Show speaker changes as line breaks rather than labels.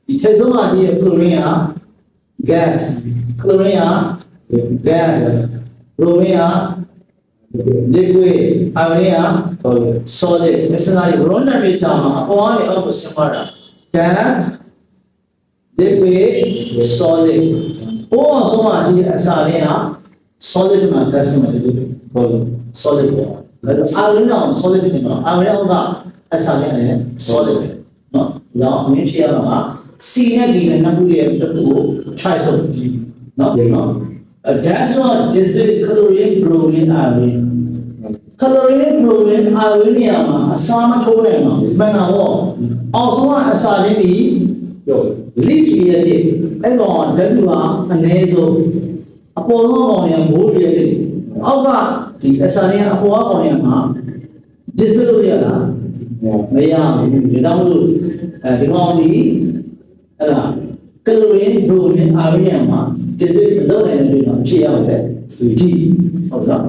ဒီထက်ဆုံးမှာဒီ fluorine က gas chlorine က gas bromine က liquid iodine က solid ဒီစလိုက်ရောနာမေချာမှာအပေါ်ကနေအောက်ကိုဆင်းသွားတာ gas liquid solid ဘောအဆုံးမှာဒီအစာလေးက solid မှာ gas မှာဒီလို solid ပေါ့ဒါတော့ iodine က solid ဖြစ်နေတော့ iodine ကအစာလေးလည်း solid ပဲเนาะဒါအမြင်ဖြစ်ရမှာ C နဲ့ D နဲ့နှစ်ခုရဲ့တစ်ခုကို try ဆိုပြီးเนาะthat's not just the chlorine bromine iodine chlorine bromine iodine နေရာမှာအစာမထိုးနိုင်တော့မှန်တာပေါ့အောက်ဆုံးကအစာလေးပြီး least reactive အဲ့တော့ W ကအနည်းဆုံးအပေါ်ဆုံးကောင်တွေက more reactive အောက်ကဒီအစာလေးကအပေါ်ကောင်တွေကမှာ display လုပ်ရတာမရဘူးဒါကြောင့်မို့ဒီကောင်ဒီအဲ့ဒါ chlorine bromine iodine မှာ display မလုပ်နိုင်တဲ့အတွက်ဖြစ်ရတယ်ဒီဟုတ်လား